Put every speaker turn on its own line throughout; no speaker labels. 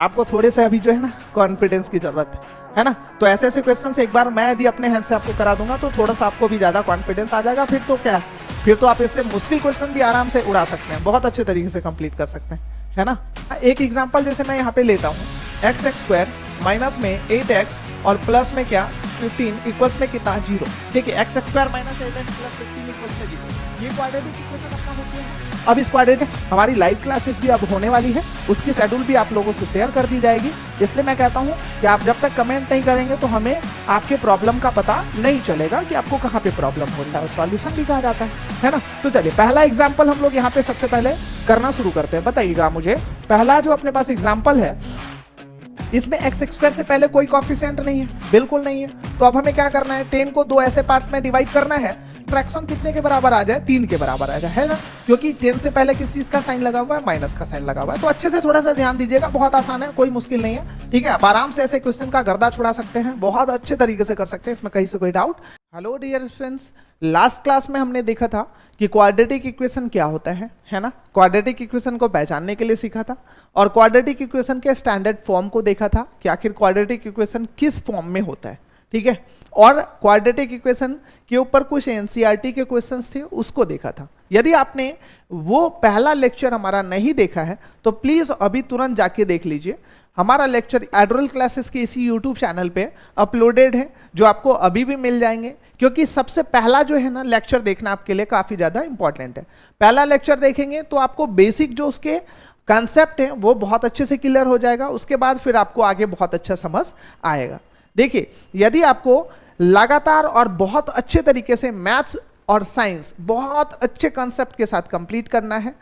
आपको थोड़े से अभी जो है ना कॉन्फिडेंस की जरूरत है ना। तो ऐसे ऐसे क्वेश्चन एक बार मैं यदि अपने हैंड से आपको करा दूंगा तो थोड़ा सा आपको भी ज्यादा कॉन्फिडेंस आ जाएगा। फिर तो क्या है, फिर तो आप इससे मुश्किल क्वेश्चन भी आराम से उड़ा सकते हैं, बहुत अच्छे तरीके से कंप्लीट कर सकते हैं, है ना। एक एग्जांपल जैसे मैं यहाँ पे लेता हूँ, एक्स एक्स स्क्वायर माइनस में 8x और प्लस में क्या 15 इक्वल्स में कितना 0। देखिए x x square minus 8x plus 15 equals में 0, ये क्वाड्रेटिक इक्वेशन अपना होती है। अब इस क्वाड्रेटिक हमारी लाइव क्लासेस भी अब होने वाली है, उसकी शेड्यूल भी आप लोगों से शेयर कर दी जाएगी। इसलिए मैं कहता हूँ कि आप जब तक कमेंट नहीं करेंगे तो हमें आपके प्रॉब्लम का पता नहीं चलेगा कि आपको कहाँ पे प्रॉब्लम हो रहा है, और सॉल्यूशन भी कहा जाता है ना। तो चलिए पहला एग्जाम्पल हम लोग यहाँ पे सबसे पहले करना शुरू करते हैं। बताइएगा मुझे, पहला जो अपने पास एग्जाम्पल है इसमें एक्स एक्स स्क्वायर से पहले कोई कॉफिशिएंट नहीं है, बिल्कुल नहीं है। तो अब हमें क्या करना है, 10 को दो ऐसे पार्ट्स में डिवाइड करना है, फ्रैक्शन कितने के बराबर आ जाए, 3 के बराबर आ जाए, है ना। क्योंकि 10 से पहले किस चीज का साइन लगा हुआ है, माइनस का साइन लगा हुआ है। तो अच्छे से थोड़ा सा ध्यान दीजिएगा, बहुत आसान है, कोई मुश्किल नहीं है, ठीक है। आप आराम से ऐसे क्वेश्चन का गर्दा छुड़ा सकते हैं, बहुत अच्छे तरीके से कर सकते हैं, इसमें कहीं से कोई doubt. Hello dear students, last class में हमने देखा था कि क्वाड्रेटिक इक्वेशन क्या होता है ना। क्वाड्रेटिक इक्वेशन को पहचानने के लिए सीखा था, और क्वाड्रेटिक इक्वेशन के स्टैंडर्ड फॉर्म को देखा था कि आखिर क्वाड्रेटिक इक्वेशन किस फॉर्म में होता है, ठीक है। और क्वाड्रेटिक इक्वेशन के ऊपर कुछ एनसीईआरटी के क्वेश्चंस थे, उसको देखा था। यदि आपने वो पहला लेक्चर हमारा नहीं देखा है तो प्लीज अभी तुरंत जाके देख लीजिए। हमारा लेक्चर एडोरल क्लासेस के इसी यूट्यूब चैनल पे अपलोडेड है, जो आपको अभी भी मिल जाएंगे। क्योंकि सबसे पहला जो है ना लेक्चर देखना आपके लिए काफी ज्यादा इंपॉर्टेंट है। पहला लेक्चर देखेंगे तो आपको बेसिक जो उसके कंसेप्ट है वो बहुत अच्छे से क्लियर हो जाएगा, उसके बाद फिर आपको आगे बहुत अच्छा समझ आएगा। देखिए, यदि आपको लगातार और बहुत अच्छे तरीके से मैथ्स और साइंस बहुत अच्छे कंसेप्ट के साथ कंप्लीट करना है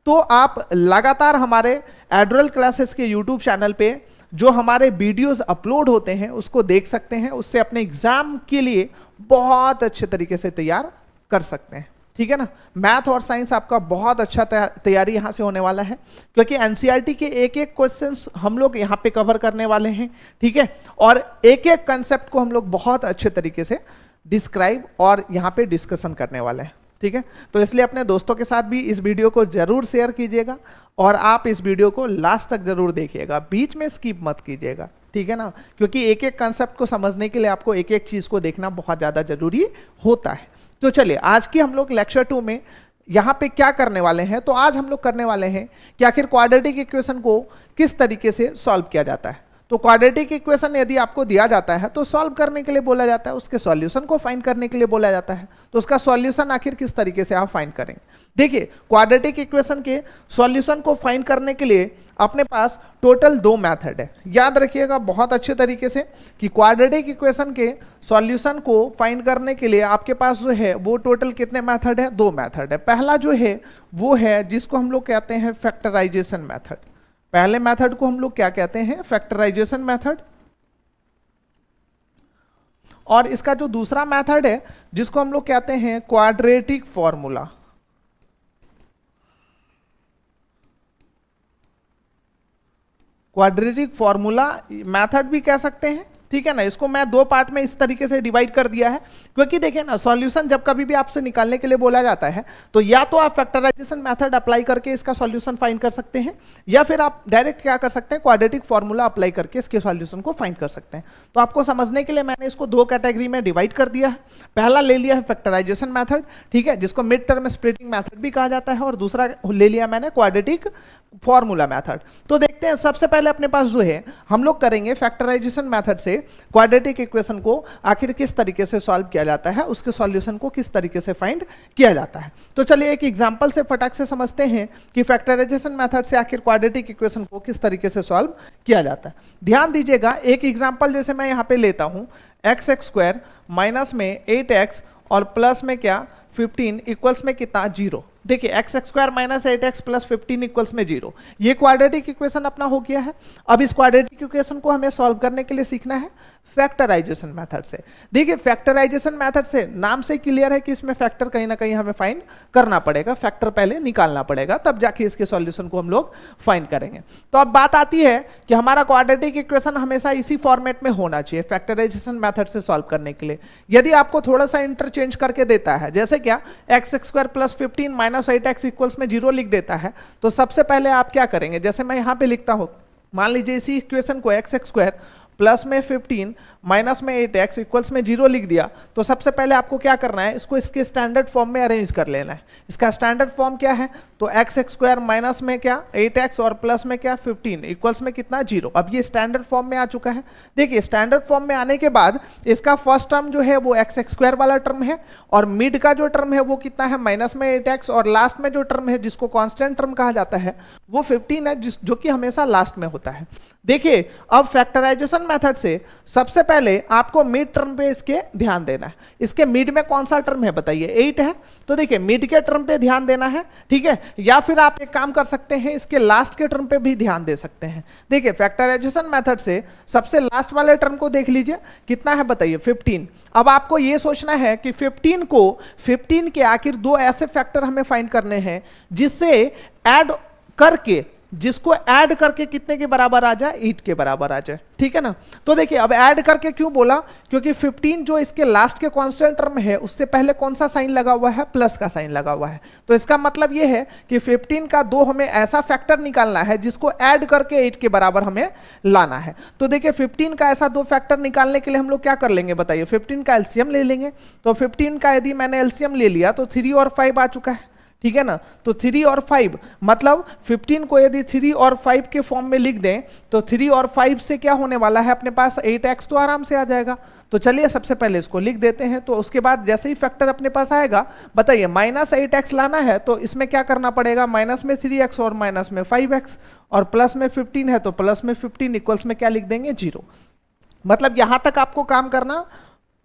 तो आप लगातार हमारे एडोरल क्लासेस के यूट्यूब चैनल पे जो हमारे वीडियोस अपलोड होते हैं उसको देख सकते हैं। उससे अपने एग्जाम के लिए बहुत अच्छे तरीके से तैयार कर सकते हैं, ठीक है ना। मैथ और साइंस आपका बहुत अच्छा तैयारी यहाँ से होने वाला है, क्योंकि एनसीईआरटी के एक एक क्वेश्चंस हम लोग यहाँ पे कवर करने वाले हैं, ठीक है। और एक एक कंसेप्ट को हम लोग बहुत अच्छे तरीके से डिस्क्राइब और यहाँ पे डिस्कशन करने वाले हैं, ठीक है। तो इसलिए अपने दोस्तों के साथ भी इस वीडियो को जरूर शेयर कीजिएगा, और आप इस वीडियो को लास्ट तक जरूर देखिएगा, बीच में स्किप मत कीजिएगा, ठीक है ना। क्योंकि एक एक कंसेप्ट को समझने के लिए आपको एक एक चीज को देखना बहुत ज्यादा जरूरी होता है। तो चलिए आज की हम लोग लेक्चर 2 में यहाँ पे क्या करने वाले हैं, तो आज हम लोग करने वाले हैं कि आखिर क्वाड्रेटिक इक्वेशन को किस तरीके से सॉल्व किया जाता है। तो क्वाड्रेटिक इक्वेशन यदि आपको दिया जाता है तो सॉल्व करने के लिए बोला जाता है, उसके सॉल्यूशन को फाइंड करने के लिए बोला जाता है। तो उसका सॉल्यूशन आखिर किस तरीके से आप फाइंड करेंगे। देखिए, क्वाड्रेटिक इक्वेशन के सॉल्यूशन को फाइंड करने के लिए अपने पास टोटल 2 मेथड है। याद रखिएगा बहुत अच्छे तरीके से कि क्वाड्रेटिक इक्वेशन के सॉल्यूशन को फाइंड करने के लिए आपके पास जो है वो टोटल कितने मेथड है, 2 मेथड है। पहला जो है वो है जिसको हम लोग कहते हैं फैक्टराइजेशन मेथड। पहले मेथड को हम लोग क्या कहते हैं, फैक्टराइजेशन मेथड। और इसका जो दूसरा मेथड है जिसको हम लोग कहते हैं quadratic formula. Quadratic formula method भी कह सकते हैं, ठीक है ना। इसको मैं 2 पार्ट में इस तरीके से डिवाइड कर दिया है, क्योंकि देखिए ना सॉल्यूशन जब कभी भी आपसे निकालने के लिए बोला जाता है तो या तो आप फैक्टराइजेशन मेथड अप्लाई करके इसका सॉल्यूशन फाइंड कर सकते हैं, या फिर आप डायरेक्ट क्या कर सकते हैं, क्वाड्रेटिक फॉर्मूला अप्लाई करके इसके सॉल्यूशन को फाइंड कर सकते हैं। तो आपको समझने के लिए मैंने इसको 2 कैटेगरी में डिवाइड कर दिया है। पहला ले लिया है फैक्टराइजेशन मेथड, ठीक है, जिसको मिड टर्म स्प्लिटिंग मेथड भी कहा जाता है, और दूसरा ले लिया मैंने क्वाड्रेटिक फॉर्मूला मेथड। तो देखते हैं, सबसे पहले अपने पास जो है हम लोग करेंगे फैक्टराइजेशन मेथड से क्वाड्रेटिक इक्वेशन को आखिर किस तरीके से सॉल्व किया जाता है, उसके सॉल्यूशन को किस तरीके से फाइंड किया जाता है। तो चलिए एक एग्जांपल से फटाक से समझते हैं कि फैक्टराइजेशन मेथड से आखिर क्वाड्रेटिक इक्वेशन को किस तरीके से सॉल्व किया जाता है। ध्यान दीजिएगा, एक एग्जांपल जैसे मैं यहाँ पे लेता हूँ, एक्स एक्स स्क्वायर माइनस में 8x और प्लस में क्या 15 इक्वल्स में कितना 0। देखिए x x square minus 8x plus 15 equals में 0, ये क्वाड्रेटिक इक्वेशन अपना हो गया है। अब इस क्वाड्रेटिक इक्वेशन को हमें सॉल्व करने के लिए सीखना है फैक्टराइजेशन मेथड से। देखिए फैक्टराइजेशन मेथड से नाम से क्लियर है कि इसमें फैक्टर कहीं ना कहीं हमें फाइंड करना पड़ेगा, फैक्टर पहले निकालना पड़ेगा, तब जाके इसके सॉल्यूशन को हम लोग फाइंड करेंगे। तो अब बात आती है कि हमारा क्वाड्रेटिक इक्वेशन हमेशा इसी फॉर्मेट में होना चाहिए फैक्टराइजेशन मेथड से सॉल्व करने के लिए। यदि आपको थोड़ा सा इंटरचेंज करके देता है, जैसे क्या x x square plus 15 minus 8x equals में 0 लिख देता है, तो सबसे पहले आप क्या करेंगे, जैसे मैं यहां पे लिखता हूं मान लीजिए इसी इक्वेशन को एक्स एक्स स्क्वायर प्लस में 15 माइनस में 8x इक्वल्स में 0 लिख दिया, तो सबसे पहले आपको क्या करना है, इसको इसके स्टैंडर्ड फॉर्म में अरेंज कर लेना है। इसका स्टैंडर्ड फॉर्म क्या है, तो एक्स एक्स स्क्वायर माइनस में क्या 8x और प्लस में क्या 15 इक्वल्स में कितना 0। अब ये स्टैंडर्ड फॉर्म में आ चुका है। देखिए स्टैंडर्ड फॉर्म में आने के बाद इसका फर्स्ट टर्म जो है वो एक्स एक्स स्क्वायर वाला टर्म है, और मिड का जो टर्म है वो कितना है माइनस में 8x, और लास्ट में जो टर्म है जिसको कांस्टेंट टर्म कहा जाता है वो 15 है, जो कि हमेशा लास्ट में होता है। देखिए अब फैक्टराइजेशन मेथड से सबसे पहले आपको मिड टर्म पे इसके ध्यान देना है। इसके मिड में कौन सा टर्म है बताइए, 8 है, तो देखिए मिड के टर्म पे ध्यान देना है, ठीक है। या फिर आप एक काम कर सकते हैं, इसके लास्ट के टर्म पे भी ध्यान दे सकते हैं। देखिए फैक्टराइजेशन मेथड से सबसे लास्ट वाले टर्म को देख लीजिए, कितना है बताइए 15। अब आपको ये सोचना है कि 15 के आखिर दो ऐसे फैक्टर हमें फाइंड करने हैं जिसको ऐड करके कितने के बराबर आ जाए, 8 के बराबर आ जाए, ठीक है ना। तो देखिए अब ऐड करके क्यों बोला, क्योंकि 15 जो इसके लास्ट के कांस्टेंट टर्म है उससे पहले कौन सा साइन लगा हुआ है, प्लस का साइन लगा हुआ है। तो इसका मतलब ये है कि 15 का दो हमें ऐसा फैक्टर निकालना है जिसको ऐड करके 8 के बराबर हमें लाना है। तो देखिए 15 का ऐसा दो फैक्टर निकालने के लिए हम लोग क्या कर लेंगे बताइए, 15 का एलसीएम ले लेंगे। तो 15 का यदि मैंने एलसीएम ले लिया तो 3 और 5 आ चुका है, ठीक है ना। तो 3 और 5 मतलब 15 को यदि 3 और 5 के फॉर्म में लिख दें तो 3 और 5 से क्या होने वाला है, अपने पास 8x तो आराम से आ जाएगा। तो चलिए सबसे पहले इसको लिख देते हैं। तो उसके बाद जैसे ही फैक्टर अपने पास आएगा, बताइए -8x लाना है तो इसमें क्या करना पड़ेगा, माइनस में 3x और माइनस में 5x, और प्लस में 15 है तो प्लस में 15 इक्वल्स में क्या लिख देंगे 0। मतलब यहां तक आपको काम करना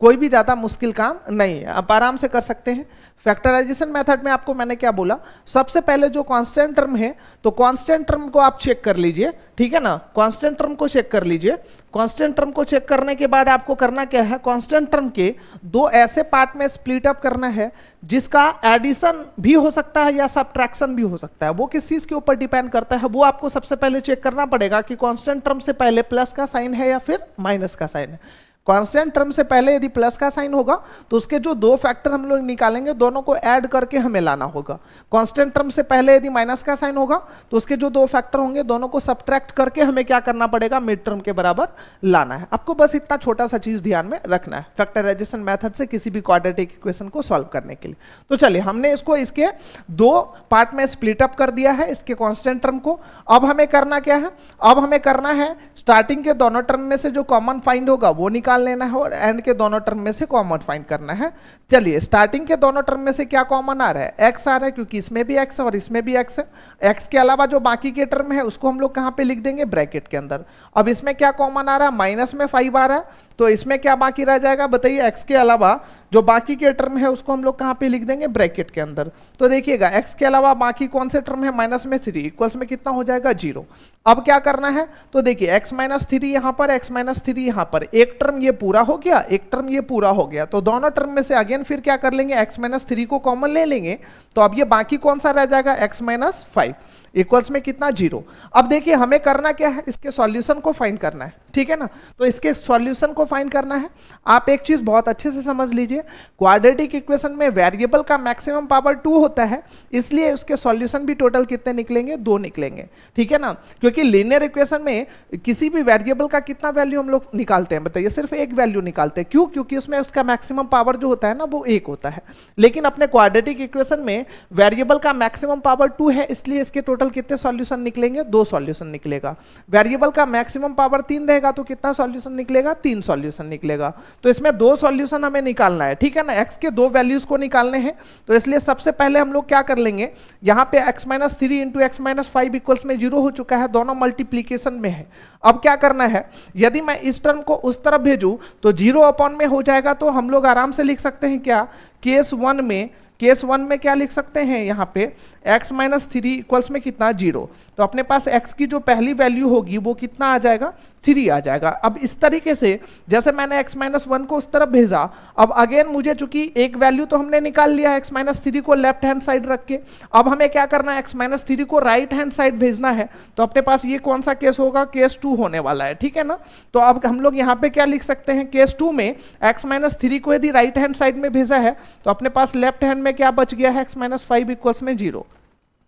कोई भी ज्यादा मुश्किल काम नहीं है, आप आराम से कर सकते हैं। फैक्टराइजेशन मेथड में आपको मैंने क्या बोला, सबसे पहले जो कांस्टेंट टर्म है तो कांस्टेंट टर्म को आप चेक कर लीजिए, ठीक है ना। कांस्टेंट टर्म को चेक कर लीजिए। कांस्टेंट टर्म को चेक करने के बाद आपको करना क्या है, कांस्टेंट टर्म के दो ऐसे पार्ट में स्प्लिट अप करना है जिसका एडिशन भी हो सकता है या सब्ट्रैक्शन भी हो सकता है। वो किस चीज के ऊपर डिपेंड करता है, वो आपको सबसे पहले चेक करना पड़ेगा कि कांस्टेंट टर्म से पहले प्लस का साइन है या फिर माइनस का साइन है। कांस्टेंट टर्म से पहले यदि प्लस का साइन होगा तो उसके जो दो फैक्टर हम लोग निकालेंगे दोनों को ऐड करके हमें लाना होगा। कांस्टेंट टर्म से पहले यदि माइनस का साइन होगा तो उसके जो दो फैक्टर होंगे दोनों को सब्ट्रैक्ट करके हमें क्या करना पड़ेगा, मिड टर्म के बराबर लाना है। आपको बस इतना छोटा सा चीज ध्यान में रखना है फैक्टराइजेशन मेथड से किसी भी क्वाड्रेटिक इक्वेशन को सॉल्व करने के लिए। तो चलिए हमने इसको इसके दो पार्ट में स्प्लिट अप कर दिया है, इसके कांस्टेंट टर्म को। अब हमें करना क्या है, अब हमें करना है स्टार्टिंग के दोनों टर्म में से जो कॉमन फाइंड होगा वो निकाल लेना है और एंड के दोनों टर्म में से कॉमन फाइंड करना है। चलिए स्टार्टिंग के दोनों टर्म में से क्या कॉमन आ रहा है, x आ रहा है, क्योंकि इसमें भी x है और इसमें भी x है। x के अलावा जो बाकी के टर्म है उसको हम लोग कहां पे लिख देंगे, ब्रैकेट के अंदर। अब इसमें क्या कॉमन आ रहा है, माइनस में 5 आ रहा है, तो इसमें क्या बाकी रह जाएगा बताइए, x के अलावा जो बाकी के टर्म है उसको हम लोग कहां पे लिख देंगे, ब्रैकेट के अंदर। तो देखिएगा x के अलावा बाकी कौन से टर्म है, माइनस में 3 इक्वल्स में कितना हो जाएगा 0। अब क्या करना है, तो देखिए x माइनस 3 यहां पर, x माइनस 3 यहां पर, एक टर्म ये पूरा हो गया, एक टर्म ये पूरा हो गया। तो दोनों टर्म में से अगेन फिर क्या कर लेंगे, x माइनस 3 को कॉमन ले लेंगे, तो अब ये बाकी कौन सा रह जाएगा, x माइनस 5 इक्वल्स में कितना 0। अब देखिए हमें करना क्या है, इसके सॉल्यूशन को फाइंड करना है, ठीक है ना। तो इसके सॉल्यूशन को फाइंड करना है, आप एक चीज बहुत अच्छे से समझ लीजिए, क्वाड्रेटिक इक्वेशन में वेरिएबल का मैक्सिमम पावर 2 होता है, इसलिए उसके सॉल्यूशन भी टोटल कितने निकलेंगे, 2 निकलेंगे, ठीक है ना। क्योंकि लीनियर इक्वेशन में किसी भी वेरिएबल का कितना वैल्यू हम लोग निकालते हैं बताइए, सिर्फ एक वैल्यू निकालते हैं। क्यों, क्योंकि उसमें उसका मैक्सिमम पावर जो होता है ना वो 1 होता है। लेकिन अपने क्वाड्रेटिक इक्वेशन में वेरिएबल का मैक्सिमम पावर 2 है, इसलिए इसके टोटल कितने सॉल्यूशन निकलेंगे, 2 सॉल्यूशन निकलेगा। वेरिएबल का मैक्सिमम पावर 3 रहेगा तो कितना सॉल्यूशन निकलेगा, 3 सॉल्यूशन निकलेगा। तो इसमें 2 सॉल्यूशन हमें निकालना है, ठीक है ना। x के 2 वैल्यूज को निकालने हैं, तो इसलिए सबसे पहले हम लोग क्या कर लेंगे, यहां पे x minus 3 into x minus 5 equals में 0 हो चुका है, दोनों मल्टीप्लीकेशन में है। अब क्या करना है, यदि मैं इस टर्म को उस तरफ भेजूं तो 0 अपॉन में हो जाएगा, तो हम लोग आराम से लिख सकते हैं क्या, केस 1 में क्या लिख सकते हैं, यहाँ पे x माइनस 3 इक्वल्स में कितना 0। तो अपने पास x की जो पहली वैल्यू होगी वो कितना आ जाएगा, 3 आ जाएगा। अब इस तरीके से जैसे मैंने x माइनस 1 को उस तरफ भेजा, अब अगेन मुझे चूंकि एक वैल्यू तो हमने निकाल लिया x माइनस 3 को लेफ्ट हैंड साइड रख के, अब हमें क्या करना है, x माइनस 3 को राइट हैंड साइड भेजना है। तो अपने पास ये कौन सा केस होगा, केस 2 होने वाला है, ठीक है ना। तो अब हम लोग यहाँ पे क्या लिख सकते हैं, केस 2 में x माइनस 3 को यदि राइट हैंड साइड में भेजा है तो अपने पास लेफ्ट हैंड में क्या बच गया है, x माइनस 5 इक्वल्स में 0।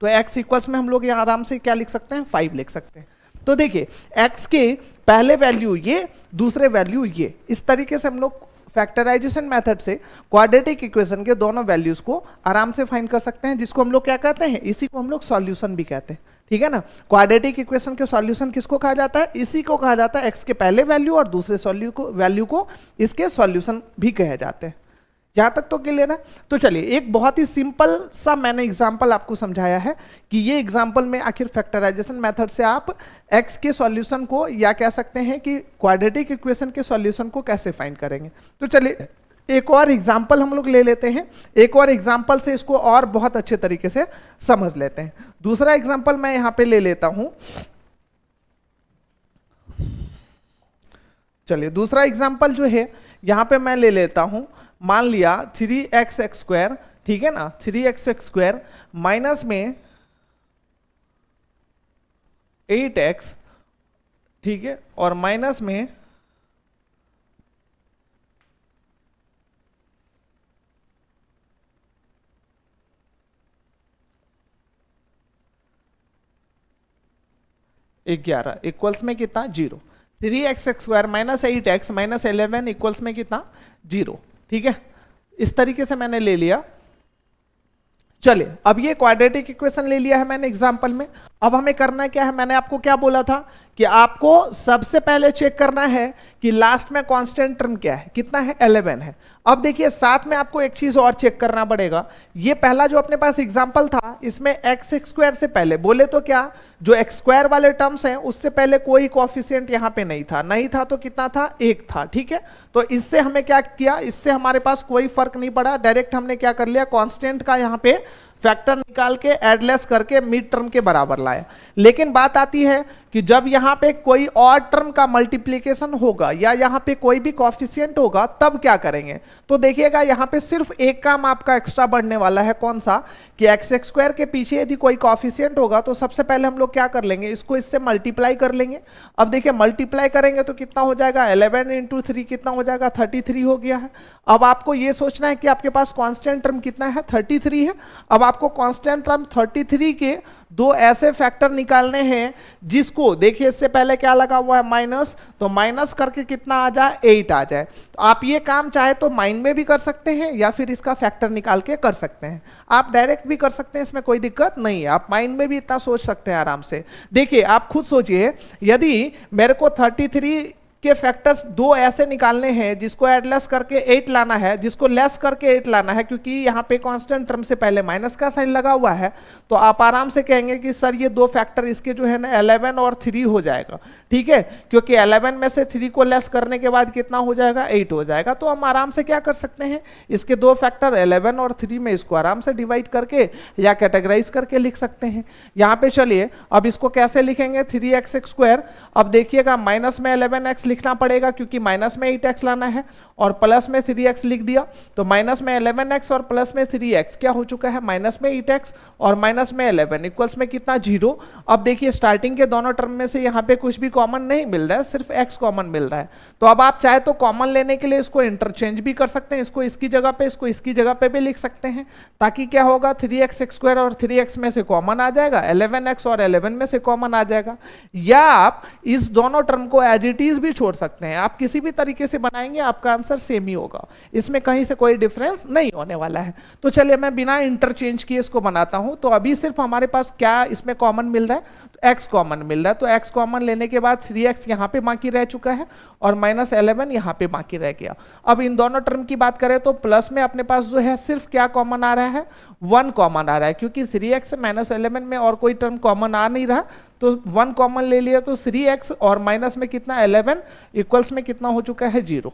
तो x इक्वल्स में हम लोग यहाँ आराम से क्या लिख सकते हैं, 5 लिख सकते हैं। तो देखिए x के पहले वैल्यू ये, दूसरे वैल्यू ये, इस तरीके से हम लोग फैक्टराइजेशन मेथड से क्वाड्रेटिक इक्वेशन के दोनों वैल्यूज को आराम से फाइंड कर सकते हैं, जिसको हम लोग क्या कहते हैं, इसी को हम लोग सॉल्यूशन भी कहते हैं, ठीक है ना। क्वाड्रेटिक इक्वेशन के सॉल्यूशन किसको कहा जाता है, इसी को कहा जाता है, एक्स के पहले वैल्यू और दूसरे वैल्यू को इसके सॉल्यूशन भी कहे जाते हैं। यहां तक तो क्लियर है। तो चलिए एक बहुत ही सिंपल सा मैंने एग्जांपल आपको समझाया है कि ये एग्जांपल में आखिर फैक्टराइजेशन मेथड से आप x के सॉल्यूशन को, या कह सकते हैं कि क्वाड्रेटिक इक्वेशन के सॉल्यूशन को कैसे फाइंड करेंगे। तो चलिए एक और एग्जांपल हम लोग ले लेते हैं, एक और एग्जांपल से इसको और बहुत अच्छे तरीके से समझ लेते हैं। दूसरा एग्जांपल मैं यहां पे ले लेता हूं। चलिए दूसरा एग्जांपल जो है यहां पे मैं ले लेता हूं, मान लिया 3x² ठीक है ना, 3x² माइनस में 8x ठीक है, और माइनस में 11 इक्वल्स में कितना 0। 3x² minus 8x minus 11 equals में कितना 0, ठीक है। इस तरीके से मैंने ले लिया। चलिए अब ये क्वाड्रेटिक इक्वेशन ले लिया है मैंने एग्जांपल में। अब हमें करना क्या है, मैंने आपको क्या बोला था कि आपको सबसे पहले चेक करना है कि लास्ट में कांस्टेंट टर्म क्या है, कितना है 11 है। अब देखिए साथ में आपको एक चीज और चेक करना पड़ेगा, ये पहला जो अपने पास एग्जांपल था इसमें x² से पहले बोले तो क्या, जो x² वाले टर्म्स हैं उससे पहले कोई कोएफिशिएंट यहाँ पे नहीं था, नहीं था तो कितना था 1 था, ठीक है। तो इससे हमें क्या किया, इससे हमारे पास कोई फर्क नहीं पड़ा, डायरेक्ट हमने क्या कर लिया, कांस्टेंट का यहाँ पे फैक्टर निकाल के एडलेस करके मिड टर्म के बराबर लाया। लेकिन बात आती है कि जब यहाँ पे कोई और टर्म का मल्टीप्लिकेशन होगा या यहाँ पे कोई भी कोएफिशिएंट होगा तब क्या करेंगे। तो देखिएगा यहाँ पे सिर्फ एक काम आपका एक्स्ट्रा बढ़ने वाला है, कौन सा, कि x² के पीछे यदि कोई कोएफिशिएंट होगा तो सबसे पहले हम लोग क्या कर लेंगे, इसको इससे मल्टीप्लाई कर लेंगे। अब देखिए मल्टीप्लाई करेंगे तो कितना हो जाएगा, 11 × 3 कितना हो जाएगा, 33 हो गया है। अब आपको ये सोचना है कि आपके पास कांस्टेंट टर्म कितना है, 33 है। अब आपको कांस्टेंट टर्म 33 के दो ऐसे फैक्टर निकालने हैं जिसको देखिए इससे पहले क्या लगा हुआ है माइनस, तो माइनस करके कितना आ जाए 8 आ जाए। तो आप ये काम चाहे तो माइंड में भी कर सकते हैं या फिर इसका फैक्टर निकाल के कर सकते हैं, आप डायरेक्ट भी कर सकते हैं, इसमें कोई दिक्कत नहीं है। आप माइंड में भी इतना सोच सकते हैं आराम से। देखिए आप खुद सोचिए, यदि मेरे को 33 के फैक्टर्स दो ऐसे निकालने हैं जिसको एडलेस करके 8 लाना है, जिसको लेस करके 8 लाना है, क्योंकि यहाँ पे कांस्टेंट टर्म से पहले माइनस का साइन लगा हुआ है, तो आप आराम से कहेंगे कि सर ये दो फैक्टर इसके जो है ना 11 और 3 हो जाएगा, ठीक है, क्योंकि 11 में से 3 को लेस करने के बाद कितना हो जाएगा 8 हो जाएगा। तो हम आराम से क्या कर सकते हैं, इसके दो फैक्टर 11 और 3 में इसको आराम से डिवाइड करके या कैटेगराइज करके लिख सकते हैं। यहाँ पे चलिए अब इसको कैसे लिखेंगे, 3x²। अब देखिएगा माइनस में 11x लिखना पड़ेगा क्योंकि माइनस में 8x लाना है, और प्लस में 3x लिख दिया, तो माइनस में 11x और प्लस में 3x क्या हो चुका है, माइनस में 8x और माइनस में 11 इक्वल्स में कितना 0। अब देखिए स्टार्टिंग के दोनों टर्म में से यहाँ पे कुछ भी कॉमन नहीं मिल रहा है, सिर्फ x कॉमन मिल रहा है। तो अब आप चाहे तो कॉमन लेने के लिए इसको इंटरचेंज भी कर सकते हैं, इसको इसकी जगह पे, इसको इसकी जगह पे भी लिख सकते हैं, ताकि क्या होगा 3x² और 3x में से कॉमन आ जाएगा, 11x और 11 में से कॉमन आ जाएगा। या आप इस दोनों टर्म को एज इट इज भी छोड़ सकते हैं, आप किसी भी तरीके से बनाएंगे आपका आंसर सेम ही होगा, इसमें कहीं से कोई डिफरेंस नहीं होने वाला है। तो चलिए मैं बिना इंटरचेंज किए इसको बनाता हूं। तो अभी सिर्फ हमारे पास क्या इसमें कॉमन मिल रहा है, तो x कॉमन मिल रहा है, तो x कॉमन लेने के बाद 3x यहाँ पे बाकी रह चुका है और माइनस 11 यहाँ पे बाकी रह गया। अब इन दोनों टर्म की बात करें तो प्लस में अपने पास जो है सिर्फ क्या कॉमन आ रहा है, 1 कॉमन आ रहा है, क्योंकि 3x से माइनस 11 में और कोई टर्म कॉमन आ नहीं रहा, तो 1 कॉमन ले लिया, तो 3x और माइनस में कितना 11 इक्वल्स में कितना हो चुका है 0।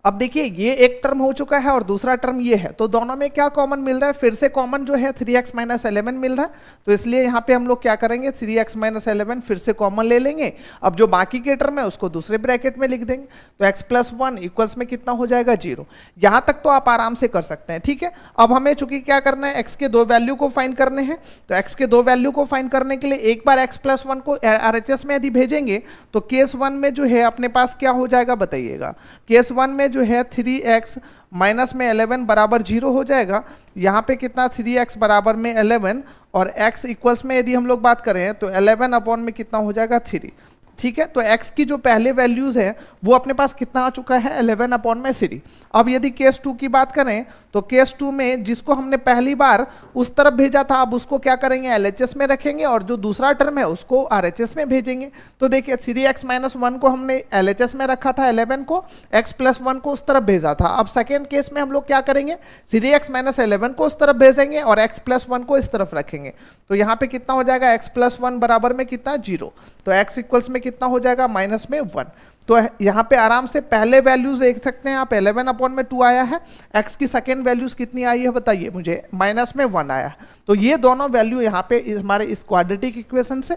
अब देखिए ये एक टर्म हो चुका है और दूसरा टर्म ये है, तो दोनों में क्या कॉमन मिल रहा है, फिर से कॉमन जो है 3x माइनस 11 मिल रहा है, तो इसलिए यहाँ पे हम लोग क्या करेंगे 3x माइनस 11 फिर से कॉमन ले लेंगे। अब जो बाकी के टर्म है उसको दूसरे ब्रैकेट में लिख देंगे, तो x प्लस 1 इक्वल्स में कितना हो जाएगा 0। यहाँ तक तो आप आराम से कर सकते हैं, ठीक है। अब हमें चूंकि क्या करना है, x के दो वैल्यू को फाइंड करने हैं, तो x के दो वैल्यू को फाइंड करने के लिए एक बार x प्लस 1 को RHS में यदि भेजेंगे तो केस 1 में जो है अपने पास क्या हो जाएगा बताइएगा, केस 1 में जो है 3x माइनस में 11 बराबर 0 हो जाएगा। यहाँ पे कितना 3x बराबर में 11 और x इक्वल्स में यदि हम लोग बात करें तो 11 अपॉन में कितना हो जाएगा 3। ठीक है, तो x की जो पहले वैल्यूज है वो अपने पास कितना आ चुका है 11 अपॉन में 3। अब यदि केस 2 की बात करें तो केस 2 में जिसको हमने पहली बार उस तरफ भेजा था, अब उसको क्या करेंगे LHS में रखेंगे और जो दूसरा टर्म है उसको RHS में भेजेंगे। तो देखिए 3x माइनस 1 को हमने LHS में रखा था, 11 को, x प्लस 1 को उस तरफ भेजा था। अब सेकेंड केस में हम लोग क्या करेंगे 3x माइनस 11 को उस तरफ भेजेंगे और x प्लस 1 को इस तरफ रखेंगे। तो यहाँ पे कितना हो जाएगा x प्लस 1 बराबर में कितना 0, तो x इक्वल्स में कितना हो जाएगा माइनस में 1। तो यहाँ पे आराम से पहले वैल्यूज देख सकते हैं आप, 11 अपॉन में 2 आया है, x की सेकेंड वैल्यूज कितनी आई है बताइए मुझे, माइनस में 1 आया। तो ये दोनों वैल्यू यहाँ पे हमारे इस क्वाड्रेटिक इक्वेशन से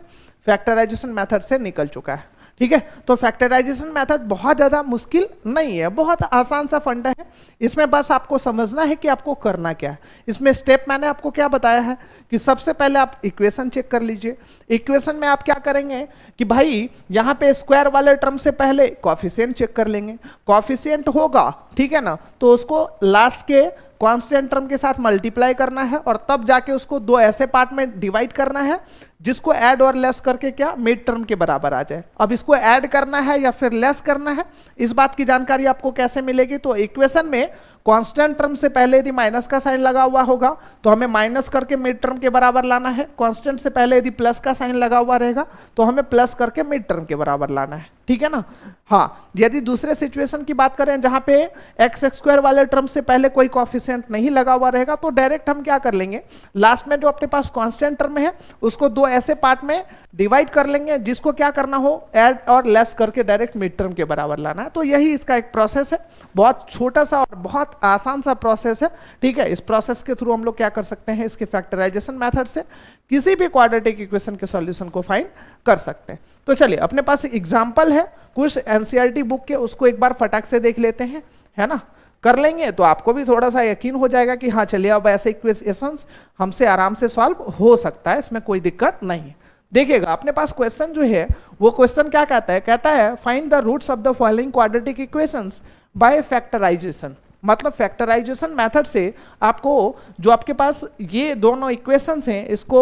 फैक्टराइजेशन मेथड से निकल चुका है। ठीक है, तो फैक्टराइजेशन मेथड बहुत ज़्यादा मुश्किल नहीं है, बहुत आसान सा फंडा है। इसमें बस आपको समझना है कि आपको करना क्या है। इसमें स्टेप मैंने आपको क्या बताया है कि सबसे पहले आप इक्वेशन चेक कर लीजिए। इक्वेशन में आप क्या करेंगे कि भाई यहाँ पे स्क्वायर वाले टर्म से पहले कॉफिशिएंट चेक कर लेंगे। कॉफिशिएंट होगा, ठीक है ना, तो उसको लास्ट के कांस्टेंट टर्म के साथ मल्टीप्लाई करना है और तब जाके उसको दो ऐसे पार्ट में डिवाइड करना है जिसको ऐड और लेस करके क्या मिड टर्म के बराबर आ जाए। अब इसको ऐड करना है या फिर लेस करना है, इस बात की जानकारी आपको कैसे मिलेगी, तो इक्वेशन में कांस्टेंट टर्म से पहले यदि माइनस का साइन लगा हुआ होगा तो हमें माइनस करके मिड टर्म के बराबर लाना है। कांस्टेंट से पहले यदि प्लस का साइन लगा हुआ रहेगा तो हमें प्लस करके मिड टर्म के बराबर लाना है। ठीक है ना। हाँ, यदि दूसरे सिचुएशन की बात करें जहां पे एक्स स्क्वायर वाले टर्म से पहले कोई कॉफिशिएंट नहीं लगा हुआ रहेगा तो डायरेक्ट हम क्या कर लेंगे, लास्ट में जो अपने पास कांस्टेंट टर्म है उसको दो ऐसे पार्ट में डिवाइड कर लेंगे जिसको क्या करना हो ऐड और लेस करके डायरेक्ट मिड टर्म के बराबर लाना है। तो यही इसका एक प्रोसेस है, बहुत छोटा सा और बहुत आसान सा प्रोसेस है। ठीक है, इस प्रोसेस के थ्रू हम लोग क्या कर सकते हैं, इसके फैक्टराइजेशन मेथड से किसी भी क्वाड्रेटिक इक्वेशन के सॉल्यूशन को फाइंड कर सकते हैं। तो चलिए अपने पास एग्जांपल है कुछ एनसीईआरटी बुक के, उसको एक बार फटाक से देख लेते हैं, है ना। कर लेंगे तो आपको भी थोड़ा सा यकीन हो जाएगा कि हाँ चलिए अब ऐसे इक्वेशंस हमसे आराम से सॉल्व हो सकता है, इसमें कोई दिक्कत नहीं है। देखिएगा अपने पास क्वेश्चन जो है वो क्वेश्चन क्या कहता है find the roots of the following quadratic equations by factorization. मतलब फैक्टराइजेशन मेथड से आपको जो आपके पास ये दोनों इक्वेशंस हैं इसको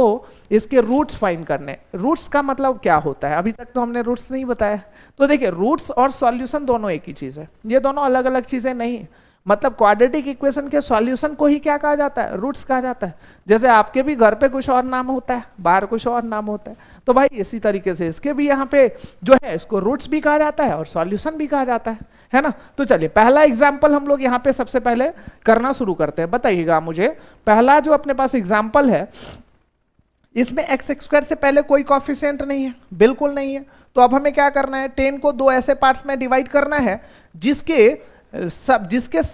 इसके रूट्स फाइंड करने। रूट्स का मतलब क्या होता है, अभी तक तो हमने रूट्स नहीं बताया। तो देखिए रूट्स और सॉल्यूशन दोनों एक ही चीज है, ये दोनों अलग अलग चीजें नहीं है। मतलब क्वाड्रेटिक इक्वेशन के सॉल्यूशन को ही क्या कहा जाता है, रूट्स कहा जाता है। जैसे आपके भी घर पे कुछ और नाम होता है, बाहर कुछ और नाम होता है, तो भाई इसी तरीके से इसके भी यहाँ पे जो है इसको रूट्स भी कहा जाता है और सॉल्यूशन भी कहा जाता है ना। तो चलिए पहला एग्जाम्पल हम लोग यहाँ पे सबसे पहले करना शुरू करते हैं। बताइएगा मुझे पहला जो अपने पास एग्जाम्पल है इसमें एक्स स्क्वायर से पहले कोई कॉफिशिएंट नहीं है, बिल्कुल नहीं है। तो अब हमें क्या करना है, 10 को दो ऐसे पार्ट्स में डिवाइड करना है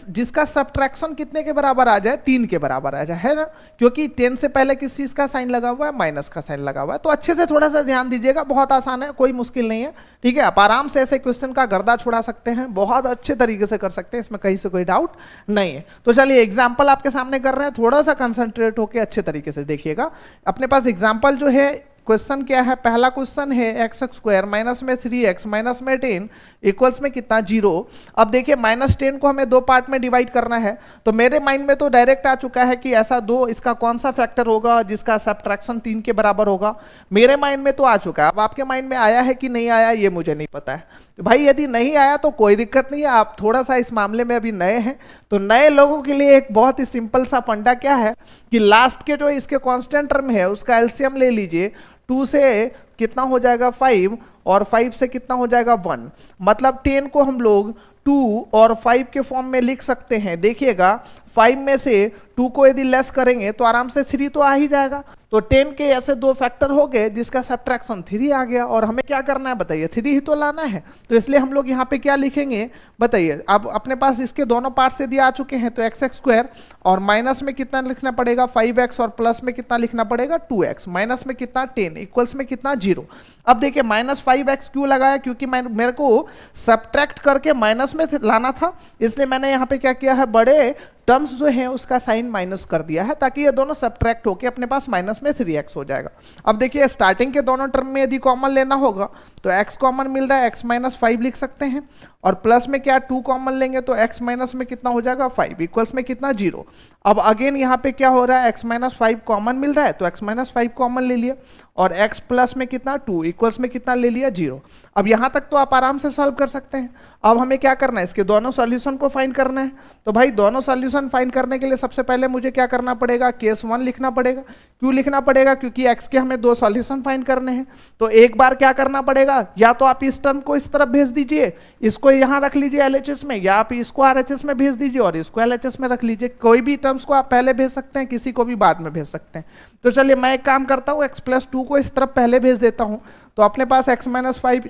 जिसका सब्ट्रैक्शन कितने के बराबर आ जाए, 3 के बराबर आ जाए, है ना। क्योंकि 10 से पहले किस चीज का साइन लगा हुआ है, माइनस का साइन लगा हुआ है। तो अच्छे से थोड़ा सा ध्यान दीजिएगा, बहुत आसान है, कोई मुश्किल नहीं है। ठीक है, आप आराम से ऐसे क्वेश्चन का गर्दा छुड़ा सकते हैं, बहुत अच्छे तरीके से कर सकते हैं, इसमें कहीं से कोई डाउट नहीं है। तो चलिए एग्जाम्पल आपके सामने कर रहे हैं, थोड़ा सा कंसंट्रेट होकर अच्छे तरीके से देखिएगा। अपने पास एग्जाम्पल जो है क्वेश्चन क्या है, पहला क्वेश्चन है एक्स स्क्वायर माइनस में 3x माइनस में 10 इक्वल्स में कितना 0। अब देखिए -10 को हमें दो पार्ट में डिवाइड करना है। तो मेरे माइंड में तो डायरेक्ट आ चुका है कि ऐसा दो इसका कौन सा फैक्टर होगा जिसका सब्ट्रैक्शन 3 के बराबर होगा, मेरे माइंड में तो आ चुका है। अब आपके माइंड में आया है कि नहीं आया ये मुझे नहीं पता है। तो भाई यदि नहीं आया तो कोई दिक्कत नहीं है, आप थोड़ा सा इस मामले में अभी नए हैं। तो नए लोगों के लिए एक बहुत ही सिंपल सा फंडा क्या है कि लास्ट के जो इसके कांस्टेंट टर्म है उसका एलसीएम ले लीजिए। 2 से कितना हो जाएगा 5 और 5 से कितना हो जाएगा 1। मतलब 10 को हम लोग 2 और 5 के फॉर्म में लिख सकते हैं। देखिएगा 5 में से 2 को यदि लेस करेंगे तो आराम से 3 तो आ ही जाएगा। तो 10 के ऐसे दो फैक्टर हो गए जिसका सब्ट्रैक्शन 3 आ गया और हमें क्या करना है बताइए, 3 ही तो लाना है। तो इसलिए हम लोग यहाँ पे क्या लिखेंगे बताइए। अब अपने पास इसके दोनों पार्ट से दिए आ चुके हैं, तो एक्स स्क्वायर और माइनस में कितना लिखना पड़ेगा 5x और प्लस में कितना लिखना पड़ेगा 2x, माइनस में कितना 10 इक्वल्स में कितना 0। अब देखिए -5x क्यों लगाया, क्योंकि मेरे को सब्ट्रैक्ट करके माइनस में लाना था, इसलिए मैंने यहाँ पे क्या किया है बड़े टर्म्स जो है उसका साइन माइनस कर दिया है ताकि ये दोनों सब्ट्रैक्ट होके अपने पास माइनस में 3x हो जाएगा। अब देखिए स्टार्टिंग के दोनों टर्म में यदि कॉमन लेना होगा तो x कॉमन मिल रहा है, x माइनस 5 लिख सकते हैं, और प्लस में क्या 2 कॉमन लेंगे तो x माइनस में कितना हो जाएगा 5 इक्वल्स में कितना 0। अब अगेन यहाँ पे क्या हो रहा है, x माइनस 5 कॉमन मिल रहा है तो x माइनस 5 कॉमन ले लिया, और x प्लस में कितना 2 इक्वल्स में कितना ले लिया 0। अब यहाँ तक तो आप आराम से सॉल्व कर सकते हैं। अब हमें क्या करना है, इसके दोनों सॉल्यूशन को फाइंड करना है। तो भाई दोनों सॉल्यूशन फाइंड करने के लिए सबसे पहले मुझे क्या करना पड़ेगा, केस 1 लिखना पड़ेगा। क्यों लिखना पड़ेगा, क्योंकि x के हमें 2 सॉल्यूशन फाइंड करने हैं। तो एक बार क्या करना पड़ेगा, या तो आप इस टर्म को इस तरफ भेज दीजिए, इसको यहाँ रख लीजिए LHS में, या आप इसको RHS में भेज दीजिए और इसको LHS में रख लीजिए। कोई भी टर्म्स को आप पहले भेज सकते हैं, किसी को भी बाद में भेज सकते हैं। तो चलिए मैं एक काम करता हूँ, x प्लस 2 को इस तरफ पहले भेज देता हूँ, तो अपने पास x माइनस 5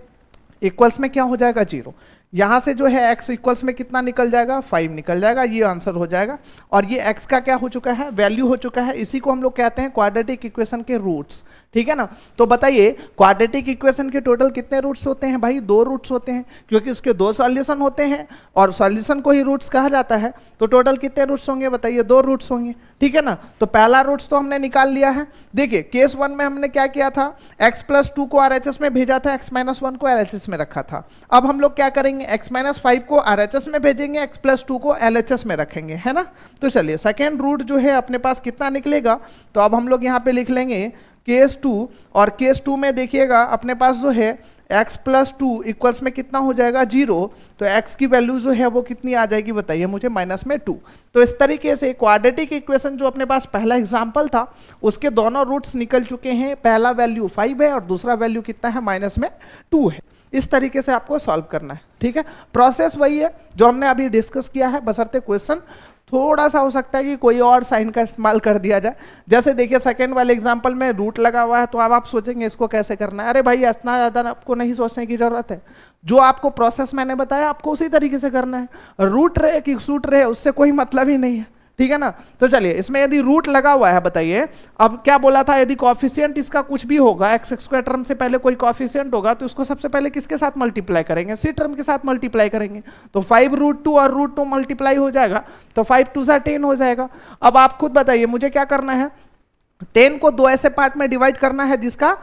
इक्वल्स में क्या हो जाएगा 0। यहाँ से जो है x इक्वल्स में कितना निकल जाएगा 5 निकल जाएगा, ये आंसर हो जाएगा। और ये x का क्या हो चुका है, वैल्यू हो चुका है। इसी को हम लोग कहते हैं क्वाड्रेटिक इक्वेशन के रूट्स, ठीक है ना। तो बताइए क्वाड्रेटिक इक्वेशन के टोटल कितने रूट्स होते हैं, भाई 2 रूट्स होते हैं, क्योंकि उसके 2 सॉल्यूशन होते हैं और सॉल्यूशन को ही रूट्स कहा जाता है। तो टोटल कितने रूट्स होंगे बताइए, 2 रूट्स होंगे, ठीक है ना। तो पहला रूट्स तो हमने निकाल लिया है। देखिए केस 1 में हमने क्या किया था, x प्लस 2 को RHS में भेजा था, x माइनस 1 को LHS में रखा था। अब हम लोग क्या करेंगे, x माइनस 5 को RHS में भेजेंगे, x प्लस 2 को LHS में रखेंगे, है ना। तो चलिए सेकेंड रूट जो है अपने पास कितना निकलेगा, तो अब हम लोग यहाँ पे लिख लेंगे केस 2, और केस 2 में देखिएगा अपने पास जो है x प्लस 2 इक्वल्स में कितना हो जाएगा 0। तो x की वैल्यू जो है वो कितनी आ जाएगी बताइए मुझे, माइनस में 2। तो इस तरीके से क्वाड्रेटिक इक्वेशन जो अपने पास पहला एग्जांपल था उसके दोनों रूट्स निकल चुके हैं। पहला वैल्यू 5 है और दूसरा वैल्यू कितना है, माइनस में 2 है। इस तरीके से आपको सॉल्व करना है, ठीक है। प्रोसेस वही है जो हमने अभी डिस्कस किया है, बशर्ते क्वेश्चन थोड़ा सा हो सकता है कि कोई और साइन का इस्तेमाल कर दिया जाए। जैसे देखिए सेकंड वाले एग्जांपल में रूट लगा हुआ है, तो अब आप सोचेंगे इसको कैसे करना है। अरे भाई इतना ज़्यादा आपको नहीं सोचने की जरूरत है, जो आपको प्रोसेस मैंने बताया आपको उसी तरीके से करना है। रूट रहे कि सूट रहे उससे कोई मतलब ही नहीं है, ठीक है ना। तो चलिए इसमें यदि रूट लगा हुआ है बताइए, अब क्या बोला था, यदि कॉफिशिएंट इसका कुछ भी होगा, एक्स स्क्वायर टर्म से पहले कोई कॉफिशिएंट होगा तो उसको सबसे पहले किसके साथ मल्टीप्लाई करेंगे, सी टर्म के साथ मल्टीप्लाई करेंगे। तो 5 रूट 2 और रूट 2 मल्टीप्लाई हो जाएगा, तो 5 2 10 हो जाएगा। अब आप खुद बताइए मुझे क्या करना है, 10 को 2 ऐसे पार्ट में डिवाइड करना है जिसका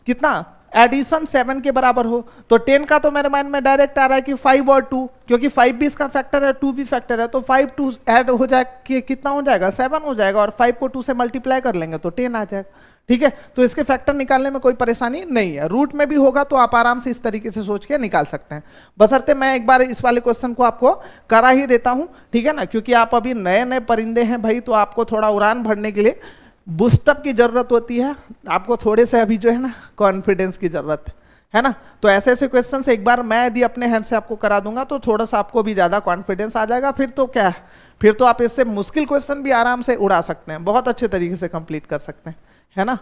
कितना एडिशन 7 के बराबर हो। तो 10 का तो मेरे माइंड में डायरेक्ट आ रहा है कि 5 और 2, क्योंकि 5 भी इसका फैक्टर है, 2 भी फैक्टर है, तो 5 2 ऐड हो जाए कि कितना हो जाएगा 7 हो जाएगा, और 5 को 2 से मल्टीप्लाई कर लेंगे तो 10 आ जाएगा, ठीक है। तो इसके फैक्टर निकालने में कोई परेशानी नहीं है। रूट में भी होगा तो आप आराम से इस तरीके से सोच के निकाल सकते हैं। बशर्ते मैं एक बार इस वाले क्वेश्चन को आपको करा ही देता हूं, ठीक है ना, क्योंकि आप अभी नए नए परिंदे हैं भाई, तो आपको थोड़ा उड़ान भरने के लिए बूस्टअप की जरूरत होती है, आपको थोड़े से अभी जो है ना कॉन्फिडेंस की जरूरत है ना। तो ऐसे ऐसे क्वेश्चन एक बार मैं यदि अपने हैंड से आपको करा दूंगा तो थोड़ा सा आपको भी ज्यादा कॉन्फिडेंस आ जाएगा। फिर तो क्या है, फिर तो आप इससे मुश्किल क्वेश्चन भी आराम से उड़ा सकते हैं, बहुत अच्छे तरीके से कंप्लीट कर सकते हैं, है ना।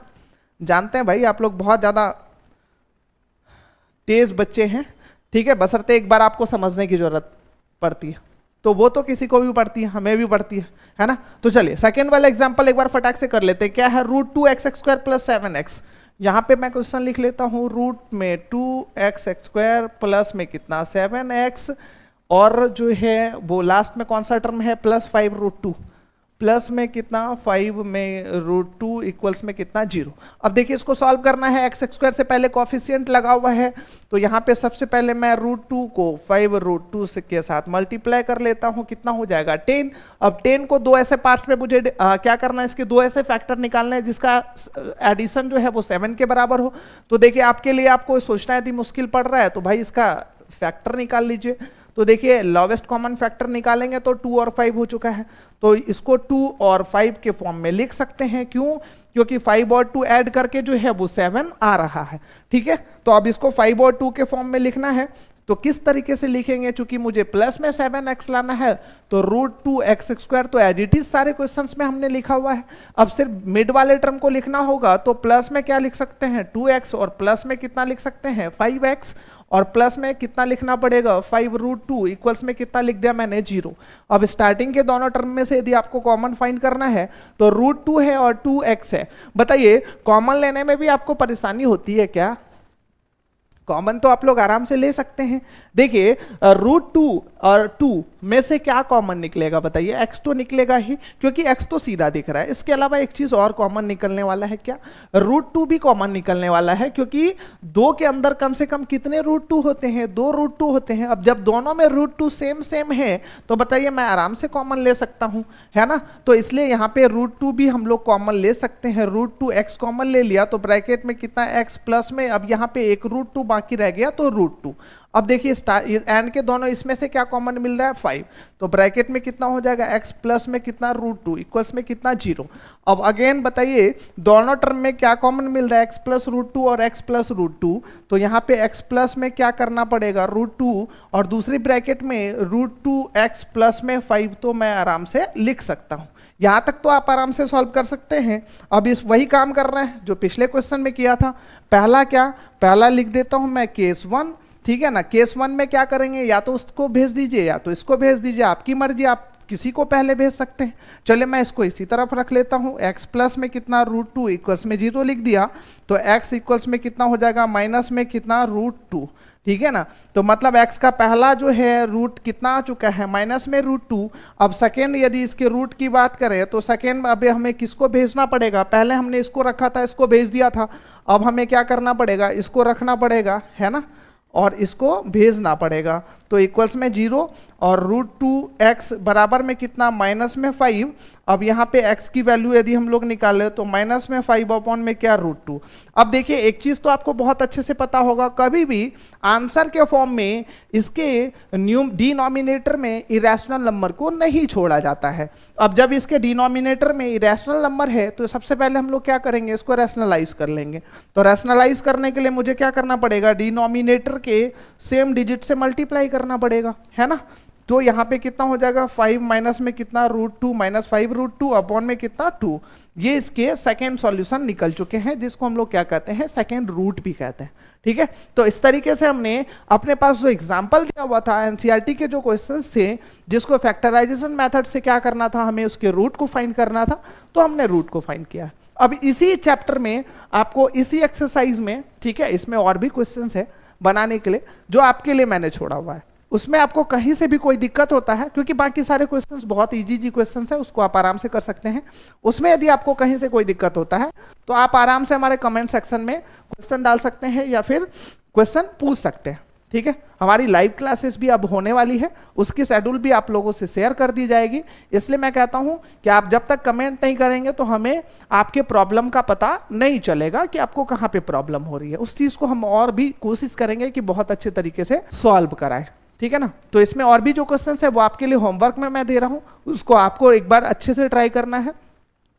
जानते हैं भाई आप लोग बहुत ज्यादा तेज बच्चे हैं, ठीक है, बशर्ते एक बार आपको समझने की जरूरत पड़ती है, तो वो तो किसी को भी पड़ती है, हमें भी पड़ती है ना। तो चलिए सेकेंड वाला एग्जांपल एक बार फटाक से कर लेते हैं। क्या है, root 2x square plus 7x। यहाँ पे मैं क्वेश्चन लिख लेता हूँ, रूट में 2x स्क्वायर प्लस में कितना 7x, और जो है वो लास्ट में कौन सा टर्म है प्लस 5 रूट 2, प्लस में कितना 5 में रूट 2 इक्वल्स में कितना 0। अब देखिए इसको सॉल्व करना है, एक्स स्क्वायर से पहले कॉफिशिएंट लगा हुआ है, तो यहाँ पे सबसे पहले मैं रूट 2 को 5 रूट 2 के साथ मल्टीप्लाई कर लेता हूँ, कितना हो जाएगा 10। अब 10 को 2 ऐसे पार्ट्स में मुझे क्या करना है, इसके 2 ऐसे फैक्टर निकालने हैं जिसका एडिशन जो है वो 7 के बराबर हो। तो देखिए आपके लिए आपको सोचना यदि मुश्किल पड़ रहा है तो भाई इसका फैक्टर निकाल लीजिए। तो देखिए लोवेस्ट कॉमन फैक्टर निकालेंगे तो 2 और 5 हो चुका है, तो इसको 2 और 5 के फॉर्म में लिख सकते हैं। क्यों, क्योंकि 5 और 2 ऐड करके जो है वो 7 आ रहा है, ठीक है। तो अब इसको 5 और 2 के फॉर्म में लिखना है, तो किस तरीके से लिखेंगे, चूंकि मुझे प्लस में 7x लाना है तो रूट 2x स्क्वायर तो एज इट इज सारे क्वेश्चंस में हमने लिखा हुआ है। अब सिर्फ मिड वाले टर्म को लिखना होगा, तो प्लस में क्या लिख सकते हैं 2x, और प्लस में कितना लिख सकते हैं 5x, और प्लस में कितना लिखना पड़ेगा 5 रूट 2 इक्वल्स में कितना लिख दिया मैंने 0। अब स्टार्टिंग के दोनों टर्म में से यदि आपको कॉमन फाइंड करना है तो रूट 2 है और 2x है। बताइए कॉमन लेने में भी आपको परेशानी होती है क्या, कॉमन तो आप लोग आराम से ले सकते हैं। देखिए √2 और 2 में से क्या कॉमन निकलेगा बताइए? x तो निकलेगा ही, क्योंकि x तो सीधा दिख रहा है। इसके अलावा एक चीज और कॉमन निकलने वाला है, क्या? √2 भी कॉमन निकलने वाला है, क्योंकि 2 के अंदर कम से कम कितने √2 होते हैं? 2 √2 होते हैं। अब जब दोनों में √2 सेम सेम है तो बताइए मैं आराम से कॉमन ले सकता हूं, है ना? तो इसलिए यहाँ पे √2 भी हम लोग कॉमन ले सकते हैं। √2 x कॉमन ले लिया तो ब्रैकेट में कितना x प्लस में, अब यहाँ पे एक √2 बाकी रह गया तो √2। अब देखिए एंड के दोनों इसमें से क्या कॉमन मिल रहा है? 5। तो ब्रैकेट में कितना हो जाएगा? x प्लस में कितना? √2 इक्वल्स में कितना? 0। अब अगेन बताइए दोनों टर्म में क्या कॉमन मिल रहा है? x प्लस √2 और x प्लस √2। तो यहाँ पे x प्लस में क्या करना पड़ेगा? √2 और दूसरी ब्रैकेट में √2x प्लस में 5। तो मैं आराम से लिख सकता हूँ। यहां तक तो आप आराम से सॉल्व कर सकते हैं। अब इस वही काम कर रहे हैं जो पिछले क्वेश्चन में किया था। पहला क्या? पहला लिख देता हूं मैं केस 1, ठीक है ना? केस 1 में क्या करेंगे? या तो उसको भेज दीजिए या तो इसको भेज दीजिए, आपकी मर्जी, आप किसी को पहले भेज सकते हैं। चलिए मैं इसको इसी तरफ रख लेता हूं। x प्लस में कितना? √2 इक्वल्स में 0 लिख दिया तो x इक्वल्स में कितना हो जाएगा? माइनस में कितना? √2, ठीक है ना? तो मतलब x का पहला जो है रूट कितना आ चुका है? माइनस में √2। अब सेकेंड यदि इसके रूट की बात करें तो सेकेंड अभी हमें किसको भेजना पड़ेगा? पहले हमने इसको रखा था, इसको भेज दिया था। अब हमें क्या करना पड़ेगा? इसको रखना पड़ेगा, है ना, और इसको भेजना पड़ेगा। तो इक्वल्स में 0 और √2x बराबर में कितना? माइनस में 5। अब यहाँ पे x की वैल्यू यदि हम लोग निकालें तो माइनस में 5 अपॉन में क्या? √2। अब देखिए एक चीज तो आपको बहुत अच्छे से पता होगा, कभी भी आंसर के फॉर्म में इसके डिनोमिनेटर में इरेशनल नंबर को नहीं छोड़ा जाता है। अब जब इसके डिनोमिनेटर में इरेशनल नंबर है तो सबसे पहले हम लोग क्या करेंगे? इसको रैशनलाइज कर लेंगे। तो रैशनलाइज करने के लिए मुझे क्या करना पड़ेगा? डिनोमिनेटर के सेम डिजिट से मल्टीप्लाई करना पड़ेगा, है ना? तो यहाँ पे कितना हो जाएगा? 5 माइनस में कितना? √2 माइनस 5 √2 अपॉन में कितना? 2। ये इसके सेकेंड सॉल्यूशन निकल चुके हैं, जिसको हम लोग क्या कहते हैं? सेकेंड रूट भी कहते हैं, ठीक है? तो इस तरीके से हमने अपने पास जो एग्जाम्पल दिया हुआ था एनसीईआरटी के जो क्वेश्चंस थे, जिसको फैक्टराइजेशन मेथड से क्या करना था? हमें उसके रूट को फाइंड करना था, तो हमने रूट को फाइंड किया। अब इसी चैप्टर में आपको इसी एक्सरसाइज में, ठीक है, इसमें और भी क्वेश्चंस है बनाने के लिए जो आपके लिए मैंने छोड़ा हुआ है। उसमें आपको कहीं से भी कोई दिक्कत होता है, क्योंकि बाकी सारे क्वेश्चंस बहुत इजी क्वेश्चंस है, उसको आप आराम से कर सकते हैं। उसमें यदि आपको कहीं से कोई दिक्कत होता है तो आप आराम से हमारे कमेंट सेक्शन में क्वेश्चन डाल सकते हैं या फिर क्वेश्चन पूछ सकते हैं, ठीक है? हमारी लाइव क्लासेस भी अब होने वाली है, उसकी शेड्यूल भी आप लोगों से शेयर कर दी जाएगी। इसलिए मैं कहता हूं कि आप जब तक कमेंट नहीं करेंगे तो हमें आपके प्रॉब्लम का पता नहीं चलेगा कि आपको कहां पे प्रॉब्लम हो रही है। उस चीज को हम और भी कोशिश करेंगे कि बहुत अच्छे तरीके से सॉल्व कराएं, ठीक है ना? तो इसमें और भी जो क्वेश्चंस है वो आपके लिए होमवर्क में मैं दे रहा हूं, उसको आपको एक बार अच्छे से ट्राई करना है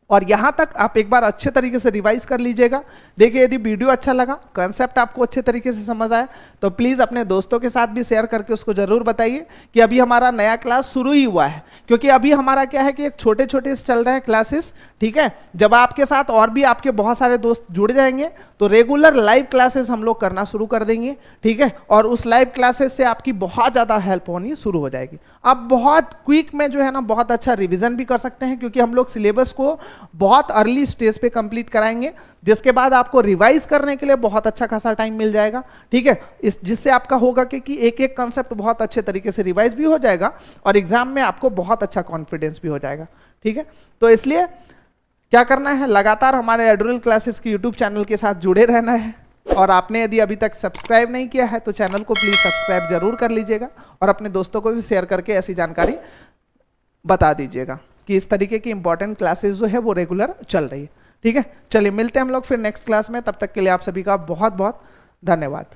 और यहां तक आप एक बार अच्छे तरीके से रिवाइज कर लीजिएगा। देखिए यदि वीडियो अच्छा लगा, कॉन्सेप्ट आपको अच्छे तरीके से समझ आया तो प्लीज अपने दोस्तों के साथ भी शेयर करके उसको जरूर बताइए कि अभी हमारा नया क्लास शुरू ही हुआ है। क्योंकि अभी हमारा क्या है कि एक छोटे छोटे चल रहे हैं क्लासेस, ठीक है? जब आपके साथ और भी आपके बहुत सारे दोस्त जुड़ जाएंगे तो रेगुलर लाइव क्लासेस हम लोग करना शुरू कर देंगे, ठीक है? और उस लाइव क्लासेस से आपकी बहुत ज्यादा हेल्प होनी शुरू हो जाएगी। आप बहुत क्विक में जो है ना बहुत अच्छा रिवीजन भी कर सकते हैं, क्योंकि हम लोग सिलेबस को बहुत अर्ली स्टेज पे कंप्लीट कराएंगे, जिसके बाद आपको रिवाइज करने के लिए बहुत अच्छा खासा टाइम मिल जाएगा, ठीक है? इस जिससे आपका होगा कि एक एक कॉन्सेप्ट बहुत अच्छे तरीके से रिवाइज भी हो जाएगा और एग्जाम में आपको बहुत अच्छा कॉन्फिडेंस भी हो जाएगा, ठीक है? तो इसलिए क्या करना है, लगातार हमारे एडुअल क्लासेस के यूट्यूब चैनल के साथ जुड़े रहना है। और आपने यदि अभी तक सब्सक्राइब नहीं किया है तो चैनल को प्लीज सब्सक्राइब जरूर कर लीजिएगा और अपने दोस्तों को भी शेयर करके ऐसी जानकारी बता दीजिएगा कि इस तरीके की इंपॉर्टेंट क्लासेस जो है वो रेगुलर चल रही है, ठीक है? चलिए मिलते हैं हम लोग फिर नेक्स्ट क्लास में, तब तक के लिए आप सभी का बहुत बहुत धन्यवाद।